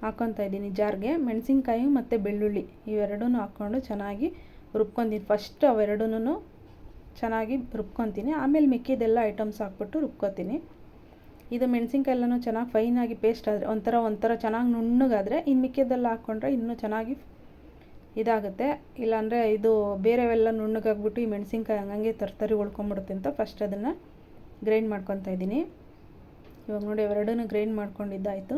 ಹಾಕ್ಕೊತಾ ಇದ್ದೀನಿ ಜಾರ್ಗೆ. ಮೆಣಸಿನ್ಕಾಯಿ ಮತ್ತು ಬೆಳ್ಳುಳ್ಳಿ ಇವೆರಡೂ ಹಾಕ್ಕೊಂಡು ಚೆನ್ನಾಗಿ ರುಬ್ಕೊತೀನಿ. ಫಸ್ಟ್ ಅವೆರಡೂ ಚೆನ್ನಾಗಿ ರುಬ್ಕೊತೀನಿ, ಆಮೇಲೆ ಮಿಕ್ಕಿದೆಲ್ಲ ಐಟಮ್ಸ್ ಹಾಕ್ಬಿಟ್ಟು ರುಬ್ಕೊತೀನಿ. ಇದು ಮೆಣಸಿನ್ಕಾಯಿ ಎಲ್ಲನೂ ಚೆನ್ನಾಗಿ ಫೈನಾಗಿ ಪೇಸ್ಟ್ ಆದರೆ ಒಂಥರ ಚೆನ್ನಾಗಿ ನುಣ್ಣಗಾದರೆ ಇನ್ನು ಮಿಕ್ಕಿದ್ದೆಲ್ಲ ಹಾಕ್ಕೊಂಡ್ರೆ ಇನ್ನೂ ಚೆನ್ನಾಗಿ ಇದಾಗುತ್ತೆ. ಇಲ್ಲಾಂದರೆ ಇದು ಬೇರೆವೆಲ್ಲ ನುಣ್ಣಗಾಗ್ಬಿಟ್ಟು ಈ ಮೆಣಸಿನ್ಕಾಯಿ ಹಂಗಂಗೆ ತರ್ತರಿ ಉಳ್ಕೊಂಬಿಡುತ್ತೆ ಅಂತ ಫಸ್ಟ್ ಅದನ್ನು ಗ್ರೈಂಡ್ ಮಾಡ್ಕೊತಾ ಇದ್ದೀನಿ. ಇವಾಗ ನೋಡಿ ಅವೆರಡೂ ಗ್ರೈಂಡ್ ಮಾಡ್ಕೊಂಡಿದ್ದಾಯಿತು.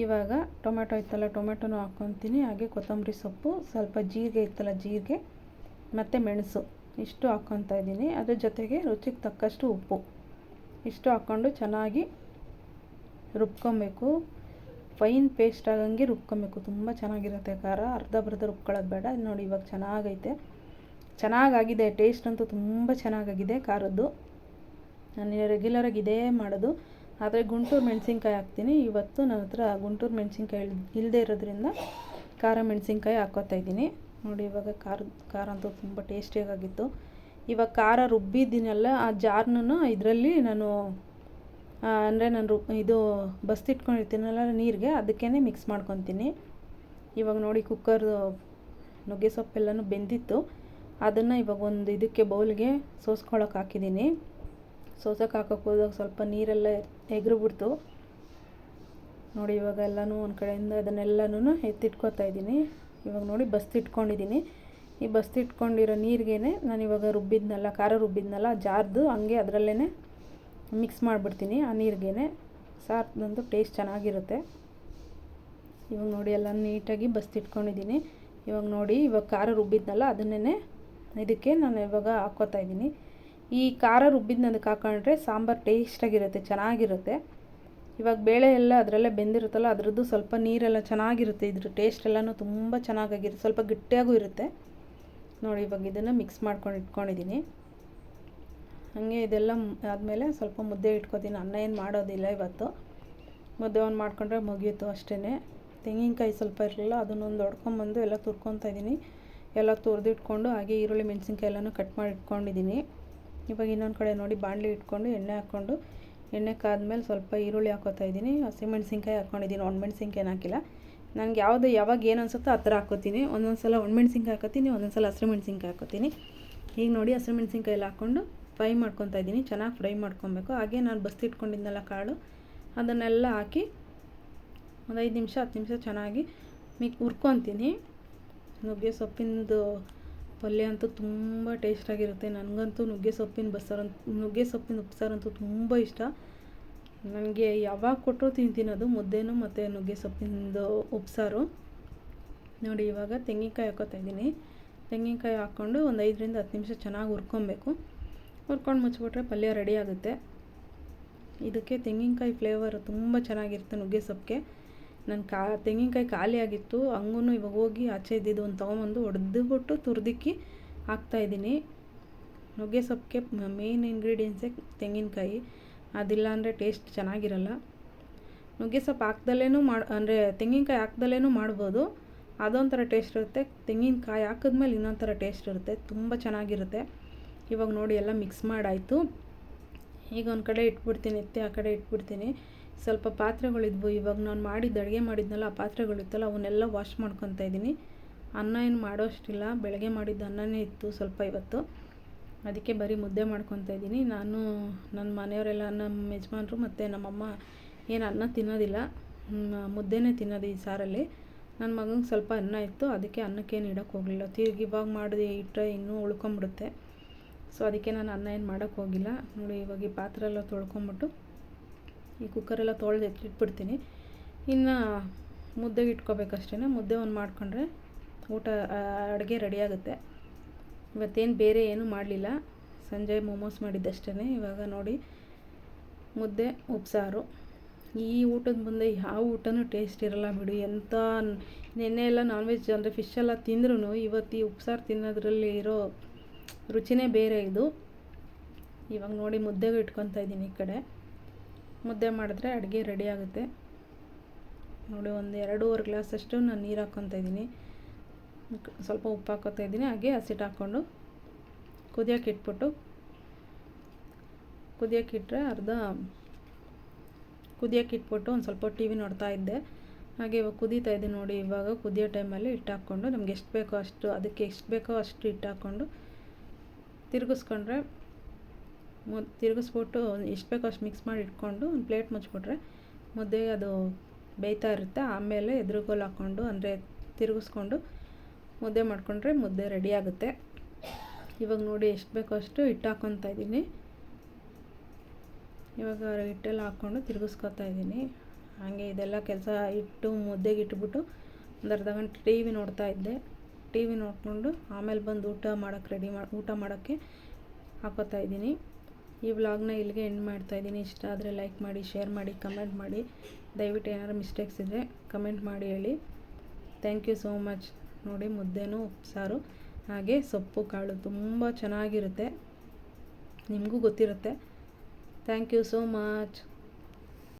ಇವಾಗ ಟೊಮೆಟೊ ಇತ್ತಲ್ಲ, ಟೊಮೆಟೊನೂ ಹಾಕ್ಕೊತೀನಿ, ಹಾಗೆ ಕೊತ್ತಂಬರಿ ಸೊಪ್ಪು, ಸ್ವಲ್ಪ ಜೀರಿಗೆ ಇತ್ತಲ್ಲ, ಜೀರಿಗೆ ಮತ್ತು ಮೆಣಸು ಇಷ್ಟು ಹಾಕ್ಕೊತಾ ಇದ್ದೀನಿ. ಅದ್ರ ಜೊತೆಗೆ ರುಚಿಗೆ ತಕ್ಕಷ್ಟು ಉಪ್ಪು ಇಷ್ಟು ಹಾಕ್ಕೊಂಡು ಚೆನ್ನಾಗಿ ರುಬ್ಕೊಬೇಕು. ಫೈನ್ ಪೇಸ್ಟ್ ಆಗಂಗೆ ರುಬ್ಕೊಬೇಕು, ತುಂಬ ಚೆನ್ನಾಗಿರುತ್ತೆ ಖಾರ. ಅರ್ಧ ರುಬ್ಕೊಳ್ಳೋದು ಬೇಡ. ನೋಡಿ ಇವಾಗ ಚೆನ್ನಾಗಾಗಿದೆ, ಟೇಸ್ಟ್ ಅಂತೂ ತುಂಬ ಚೆನ್ನಾಗಾಗಿದೆ ಖಾರದ್ದು. ನಾನು ರೆಗ್ಯುಲರಾಗಿ ಇದೇ ಮಾಡೋದು, ಆದರೆ ಗುಂಟೂರು ಮೆಣಸಿನ್ಕಾಯಿ ಹಾಕ್ತೀನಿ. ಇವತ್ತು ನನ್ನ ಹತ್ರ ಗುಂಟೂರು ಮೆಣಸಿನ್ಕಾಯಿ ಇಲ್ಲದೇ ಇರೋದ್ರಿಂದ ಖಾರ ಮೆಣಸಿನ್ಕಾಯಿ ಹಾಕ್ಕೋತಾ ಇದ್ದೀನಿ. ನೋಡಿ ಇವಾಗ ಖಾರ ಅಂತೂ ತುಂಬ ಟೇಸ್ಟಿಯಾಗಿತ್ತು. ಇವಾಗ ಖಾರ ರುಬ್ಬಿದ್ದೀನಲ್ಲ ಆ ಜಾರ್ನೂ ಇದರಲ್ಲಿ ನಾನು ಇದು ಬಸ್ತಿಟ್ಕೊಂಡಿರ್ತೀನಲ್ಲ ನೀರಿಗೆ, ಅದಕ್ಕೇ ಮಿಕ್ಸ್ ಮಾಡ್ಕೊತೀನಿ. ಇವಾಗ ನೋಡಿ ಕುಕ್ಕರ್ ನುಗ್ಗೆ ಸೊಪ್ಪೆಲ್ಲನೂ ಬೆಂದಿತ್ತು, ಅದನ್ನು ಇವಾಗ ಒಂದು ಇದಕ್ಕೆ ಬೌಲ್ಗೆ ಸೋಸ್ಕೊಳಕ್ಕೆ ಹಾಕಿದ್ದೀನಿ. ಸೋಸೋಕೆ ಹಾಕೋಕೆ ಹೋದಾಗ ಸ್ವಲ್ಪ ನೀರೆಲ್ಲ ಎಗರುಬಿಡ್ತು. ನೋಡಿ ಇವಾಗ ಎಲ್ಲನೂ ಒಂದು ಕಡೆಯಿಂದ ಅದನ್ನೆಲ್ಲನೂ ಎತ್ತಿಟ್ಕೊತಾ ಇದ್ದೀನಿ. ಇವಾಗ ನೋಡಿ ಬಸ್ತಿಟ್ಕೊಂಡಿದ್ದೀನಿ. ಈ ಬಸ್ತಿಟ್ಕೊಂಡಿರೋ ನೀರಿಗೇ ನಾನು ಇವಾಗ ಖಾರ ರುಬ್ಬಿದ್ನಲ್ಲ ಜಾರ್ದು ಹಂಗೆ ಅದರಲ್ಲೇ ಮಿಕ್ಸ್ ಮಾಡಿಬಿಡ್ತೀನಿ. ಆ ನೀರಿಗೇ ಸಾರ್ದಂತೂ ಟೇಸ್ಟ್ ಚೆನ್ನಾಗಿರುತ್ತೆ. ಇವಾಗ ನೋಡಿ ಎಲ್ಲ ನೀಟಾಗಿ ಬಸ್ತಿಟ್ಕೊಂಡಿದ್ದೀನಿ. ಇವಾಗ ಖಾರ ರುಬ್ಬಿದ್ನಲ್ಲ ಅದನ್ನೇ ಇದಕ್ಕೆ ನಾನು ಇವಾಗ ಹಾಕ್ಕೋತಾ ಇದ್ದೀನಿ. ಈ ಖಾರ ರುಬ್ಬಿದ್ನದಕ್ಕೆ ಹಾಕೊಂಡ್ರೆ ಸಾಂಬಾರು ಟೇಸ್ಟಾಗಿರುತ್ತೆ, ಚೆನ್ನಾಗಿರುತ್ತೆ. ಇವಾಗ ಬೇಳೆ ಎಲ್ಲ ಅದರಲ್ಲೇ ಬೆಂದಿರುತ್ತಲ್ಲ, ಅದರದ್ದು ಸ್ವಲ್ಪ ನೀರೆಲ್ಲ ಚೆನ್ನಾಗಿರುತ್ತೆ, ಇದ್ರ ಟೇಸ್ಟ್ ಎಲ್ಲನೂ ತುಂಬ ಚೆನ್ನಾಗಿರುತ್ತೆ, ಸ್ವಲ್ಪ ಗಟ್ಟಿಯಾಗೂ ಇರುತ್ತೆ. ನೋಡಿ ಇವಾಗ ಇದನ್ನು ಮಿಕ್ಸ್ ಮಾಡ್ಕೊಂಡು ಇಟ್ಕೊಂಡಿದ್ದೀನಿ. ಹಾಗೆ ಇದೆಲ್ಲ ಆದಮೇಲೆ ಸ್ವಲ್ಪ ಮುದ್ದೆ ಇಟ್ಕೊತೀನಿ. ಅನ್ನ ಏನು ಮಾಡೋದಿಲ್ಲ ಇವತ್ತು, ಮುದ್ದೆ ಒಂದು ಮಾಡ್ಕೊಂಡ್ರೆ ಮುಗಿಯಿತು ಅಷ್ಟೇ. ತೆಂಗಿನಕಾಯಿ ಸ್ವಲ್ಪ ಇರಲಿಲ್ಲ, ಅದನ್ನೊಂದು ಹೊಡ್ಕೊಂಬಂದು ಎಲ್ಲ ತುರ್ಕೊತಾ ಇದ್ದೀನಿ. ಎಲ್ಲ ತುರಿದಿಟ್ಕೊಂಡು ಹಾಗೆ ಈರುಳ್ಳಿ ಮೆಣಸಿನ್ಕಾಯಿ ಎಲ್ಲನೂ ಕಟ್ ಮಾಡಿ ಇಟ್ಕೊಂಡಿದ್ದೀನಿ. ಇವಾಗ ಇನ್ನೊಂದು ಕಡೆ ನೋಡಿ ಬಾಣಲಿ ಇಟ್ಕೊಂಡು ಎಣ್ಣೆ ಹಾಕ್ಕೊಂಡು, ಎಣ್ಣೆ ಕಾದ್ಮೇಲೆ ಸ್ವಲ್ಪ ಈರುಳ್ಳಿ ಹಾಕ್ಕೋತಾ ಇದ್ದೀನಿ. ಹಸಿಮೆಣ್ಸಿನ್ಕಾಯಿ ಹಾಕ್ಕೊಂಡಿದ್ದೀನಿ, ಒಣಮೆಣ್ಸಿನ್ಕಾಯಿನ ಹಾಕಿಲ್ಲ. ನನಗೆ ಯಾವಾಗ ಏನು ಅನಿಸುತ್ತೋ ಆ ಥರ ಹಾಕ್ಕೋತೀನಿ. ಒಂದೊಂದು ಸಲ ಒಣಮೆಣ್ಸಿನ್ಕಾಯಿ ಹಾಕ್ಕೋತೀನಿ, ಒಂದೊಂದು ಸಲ ಹಸಿಮೆಣ್ಸಿನ್ಕಾಯಿ ಹಾಕ್ಕೋತೀನಿ. ಈಗ ನೋಡಿ ಹಸಿಮೆಣ್ಸಿನ್ಕಾಯಿ ಎಲ್ಲ ಹಾಕ್ಕೊಂಡು ಫ್ರೈ ಮಾಡ್ಕೊತಾ ಇದ್ದೀನಿ, ಚೆನ್ನಾಗಿ ಫ್ರೈ ಮಾಡ್ಕೊಬೇಕು. ಹಾಗೆ ನಾನು ಬಸ್ತಿಟ್ಕೊಂಡಿದ್ನಲ್ಲ ಕಾಳು, ಅದನ್ನೆಲ್ಲ ಹಾಕಿ ಒಂದು 5 ನಿಮಿಷ 10 ನಿಮಿಷ ಚೆನ್ನಾಗಿ ಹುರ್ಕೊತೀನಿ. ನುಗ್ಗೆ ಸೊಪ್ಪಿಂದು ಪಲ್ಯ ಅಂತೂ ತುಂಬ ಟೇಸ್ಟಾಗಿರುತ್ತೆ. ನನಗಂತೂ ನುಗ್ಗೆ ಸೊಪ್ಪಿನ ಉಪ್ಸಾರಂತೂ ತುಂಬ ಇಷ್ಟ. ನನಗೆ ಯಾವಾಗ ಕೊಟ್ಟರು ತಿಂತೀನದು, ಮುದ್ದೆನೂ ಮತ್ತು ನುಗ್ಗೆ ಸೊಪ್ಪಿಂದು ಉಪ್ಸಾರು. ನೋಡಿ ಇವಾಗ ತೆಂಗಿನಕಾಯಿ ಹಾಕ್ಕೋತಾ ಇದ್ದೀನಿ. ತೆಂಗಿನಕಾಯಿ ಹಾಕ್ಕೊಂಡು ಒಂದು 5ರಿಂದ 10 ನಿಮಿಷ ಚೆನ್ನಾಗಿ ಹುರ್ಕೊಬೇಕು. ಹುರ್ಕೊಂಡು ಮುಚ್ಚಿಬಿಟ್ರೆ ಪಲ್ಯ ರೆಡಿ ಆಗುತ್ತೆ. ಇದಕ್ಕೆ ತೆಂಗಿನಕಾಯಿ ಫ್ಲೇವರ್ ತುಂಬ ಚೆನ್ನಾಗಿರುತ್ತೆ ನುಗ್ಗೆ ಸೊಪ್ಪಿಗೆ. ನನ್ನ ತೆಂಗಿನಕಾಯಿ ಖಾಲಿ ಆಗಿತ್ತು, ಹಂಗೂ ಇವಾಗ ಹೋಗಿ ಆಚೆ ಇದ್ದಿದ್ದು ಒಂದು ತೊಗೊಂಬಂದು ಹೊಡೆದುಬಿಟ್ಟು ತುರ್ದಿಕ್ಕಿ ಹಾಕ್ತಾಯಿದ್ದೀನಿ. ನುಗ್ಗೆ ಸೊಪ್ಪಿಗೆ ಮೇನ್ ಇಂಗ್ರೀಡಿಯೆಂಟ್ಸೇ ತೆಂಗಿನಕಾಯಿ, ಅದಿಲ್ಲ ಅಂದರೆ ಟೇಸ್ಟ್ ಚೆನ್ನಾಗಿರಲ್ಲ. ನುಗ್ಗೆ ಸೊಪ್ಪು ಹಾಕ್ದಲ್ಲೇ ಅಂದರೆ ತೆಂಗಿನಕಾಯಿ ಹಾಕ್ದಲ್ಲೇ ಮಾಡ್ಬೋದು, ಅದೊಂಥರ ಟೇಸ್ಟ್ ಇರುತ್ತೆ. ತೆಂಗಿನಕಾಯಿ ಹಾಕಿದ್ಮೇಲೆ ಇನ್ನೊಂಥರ ಟೇಸ್ಟ್ ಇರುತ್ತೆ, ತುಂಬ ಚೆನ್ನಾಗಿರುತ್ತೆ. ಇವಾಗ ನೋಡಿ ಎಲ್ಲ ಮಿಕ್ಸ್ ಮಾಡಾಯಿತು. ಈಗ ಒಂದು ಕಡೆ ಇಟ್ಬಿಡ್ತೀನಿ, ಎತ್ತಿ ಆ ಕಡೆ ಇಟ್ಬಿಡ್ತೀನಿ. ಸ್ವಲ್ಪ ಪಾತ್ರೆಗಳಿದ್ವು. ಇವಾಗ ನಾನು ಅಡುಗೆ ಮಾಡಿದ್ನಲ್ಲ ಆ ಪಾತ್ರೆಗಳಿತ್ತಲ್ಲ ಅವನ್ನೆಲ್ಲ ವಾಶ್ ಮಾಡ್ಕೊತಾ ಇದ್ದೀನಿ. ಅನ್ನ ಏನು ಮಾಡೋ ಅಷ್ಟಿಲ್ಲ, ಬೆಳಗ್ಗೆ ಮಾಡಿದ್ದ ಅನ್ನನೇ ಇತ್ತು ಸ್ವಲ್ಪ ಇವತ್ತು. ಅದಕ್ಕೆ ಬರೀ ಮುದ್ದೆ ಮಾಡ್ಕೊತಾ ಇದ್ದೀನಿ. ನಾನು ನನ್ನ ಮನೆಯವರೆಲ್ಲ, ನಮ್ಮ ಯಜಮಾನ್ರು ಮತ್ತು ನಮ್ಮಮ್ಮ ಏನು ಅನ್ನ ತಿನ್ನೋದಿಲ್ಲ, ಮುದ್ದೆನೇ ತಿನ್ನೋದು ಈ ಸಾರಲ್ಲಿ. ನನ್ನ ಮಗಂಗೆ ಸ್ವಲ್ಪ ಅನ್ನ ಇತ್ತು, ಅದಕ್ಕೆ ಅನ್ನಕ್ಕೇನು ಇಡೋಕ್ಕೆ ಹೋಗಲಿಲ್ಲ. ತಿರ್ಗಿ ಇವಾಗ ಮಾಡಿದೆ ಇಟ್ಟರೆ ಇನ್ನೂ ಉಳ್ಕೊಂಬಿಡುತ್ತೆ. ಸೊ ಅದಕ್ಕೆ ನಾನು ಅನ್ನ ಏನು ಮಾಡೋಕ್ಕೆ ಹೋಗಿಲ್ಲ. ನೋಡಿ ಇವಾಗ ಈ ಪಾತ್ರೆ ಎಲ್ಲ ತೊಳ್ಕೊಂಬಿಟ್ಟು ಈ ಕುಕ್ಕರೆಲ್ಲ ತೊಳೆದು ಎತ್ತಿಟ್ಬಿಡ್ತೀನಿ. ಇನ್ನು ಮುದ್ದೆಗೆ ಇಟ್ಕೋಬೇಕಷ್ಟೇ. ಮುದ್ದೆ ಒಂದು ಮಾಡಿಕೊಂಡ್ರೆ ಅಡುಗೆ ರೆಡಿಯಾಗುತ್ತೆ. ಇವತ್ತೇನು ಬೇರೆ ಏನೂ ಮಾಡಲಿಲ್ಲ, ಸಂಜೆ ಮೋಮೋಸ್ ಮಾಡಿದ್ದಷ್ಟೇ. ಇವಾಗ ನೋಡಿ ಮುದ್ದೆ ಉಪ್ಸಾರು. ಈ ಊಟದ ಮುಂದೆ ಯಾವ ಊಟನೂ ಟೇಸ್ಟ್ ಇರೋಲ್ಲ ಬಿಡು. ಎಂಥ ನೆನ್ನೆ ಎಲ್ಲ ನಾನ್ ವೆಜ್ ಅಂದರೆ ಫಿಶ್ ಎಲ್ಲ ತಿಂದ್ರೂ ಇವತ್ತು ಈ ಉಪ್ಸಾರು ತಿನ್ನೋದ್ರಲ್ಲಿ ಇರೋ ರುಚಿನೇ ಬೇರೆ ಇದು. ಇವಾಗ ನೋಡಿ ಮುದ್ದೆಗೂ ಇಟ್ಕೊತಾ ಇದ್ದೀನಿ. ಈ ಕಡೆ ಮುದ್ದೆ ಮಾಡಿದ್ರೆ ಅಡುಗೆ ರೆಡಿ ಆಗುತ್ತೆ. ನೋಡಿ ಒಂದು 2.5 ಗ್ಲಾಸಷ್ಟು ನಾನು ನೀರು ಹಾಕ್ಕೊತಾ ಇದ್ದೀನಿ. ಸ್ವಲ್ಪ ಉಪ್ಪು ಹಾಕ್ಕೊತಾ ಇದ್ದೀನಿ. ಹಾಗೆ ಹಸಿಟ್ಟು ಹಾಕ್ಕೊಂಡು ಕುದಿಯೋಕೆ ಇಟ್ಬಿಟ್ಟು, ಕುದಿಯೋಕೆ ಇಟ್ಬಿಟ್ಟು ಒಂದು ಸ್ವಲ್ಪ ಟಿ ವಿ ನೋಡ್ತಾ ಇದ್ದೆ. ಹಾಗೆ ಇವಾಗ ಕುದೀತಾ ಇದೆ ನೋಡಿ. ಇವಾಗ ಕುದಿಯೋ ಟೈಮಲ್ಲಿ ಹಿಟ್ಟು ಹಾಕ್ಕೊಂಡು ನಮ್ಗೆ ಎಷ್ಟು ಬೇಕೋ ಅಷ್ಟು, ಅದಕ್ಕೆ ಎಷ್ಟು ಬೇಕೋ ಅಷ್ಟು ಹಿಟ್ಟು ಹಾಕ್ಕೊಂಡು ತಿರುಗಿಸ್ಕೊಂಡ್ರೆ, ತಿರುಗಿಸ್ಬಿಟ್ಟು ಎಷ್ಟು ಬೇಕೋ ಅಷ್ಟು ಮಿಕ್ಸ್ ಮಾಡಿ ಇಟ್ಕೊಂಡು ಒಂದು ಪ್ಲೇಟ್ ಮುಚ್ಚಿಬಿಟ್ರೆ ಮುದ್ದೆ ಅದು ಬೇಯ್ತಾ ಇರುತ್ತೆ. ಆಮೇಲೆ ಎದುರುಗೋಲು ಹಾಕ್ಕೊಂಡು ಅಂದರೆ ತಿರುಗಿಸ್ಕೊಂಡು ಮುದ್ದೆ ಮಾಡಿಕೊಂಡ್ರೆ ಮುದ್ದೆ ರೆಡಿ ಆಗುತ್ತೆ. ಇವಾಗ ನೋಡಿ ಎಷ್ಟು ಬೇಕೋ ಅಷ್ಟು ಹಿಟ್ಟು ಹಾಕ್ಕೊತಾ ಇದ್ದೀನಿ. ಇವಾಗ ಹಿಟ್ಟೆಲ್ಲ ಹಾಕ್ಕೊಂಡು ತಿರುಗಿಸ್ಕೊತಾ ಇದ್ದೀನಿ. ಹಾಗೆ ಇದೆಲ್ಲ ಕೆಲಸ ಇಟ್ಟು ಮುದ್ದೆಗೆ ಇಟ್ಬಿಟ್ಟು ಒಂದು ಅರ್ಧ ಗಂಟೆ ಟಿ ವಿ ನೋಡ್ತಾ ಇದ್ದೆ. ಟಿ ವಿ ನೋಡಿಕೊಂಡು ಆಮೇಲೆ ಬಂದು ಊಟ ಮಾಡೋಕ್ಕೆ ಹಾಕೋತಾ ಇದ್ದೀನಿ. ಈ ವ್ಲಾಗ್ನ ಇಲ್ಲಿಗೆ ಎಂಡ್ ಮಾಡ್ತಾಯಿದ್ದೀನಿ. ಇಷ್ಟ ಆದರೆ ಲೈಕ್ ಮಾಡಿ, ಶೇರ್ ಮಾಡಿ, ಕಮೆಂಟ್ ಮಾಡಿ. ದಯವಿಟ್ಟು ಏನಾದ್ರು ಮಿಸ್ಟೇಕ್ಸ್ ಇದ್ದರೆ ಕಮೆಂಟ್ ಮಾಡಿ ಹೇಳಿ. Thank you so much. ನೋಡಿ ಮುದ್ದೆನೂ ಉಪ್ಸಾರು ಹಾಗೆ ಸೊಪ್ಪು ಕಾಳು ತುಂಬ ಚೆನ್ನಾಗಿರುತ್ತೆ, ನಿಮಗೂ ಗೊತ್ತಿರುತ್ತೆ. Thank you so much.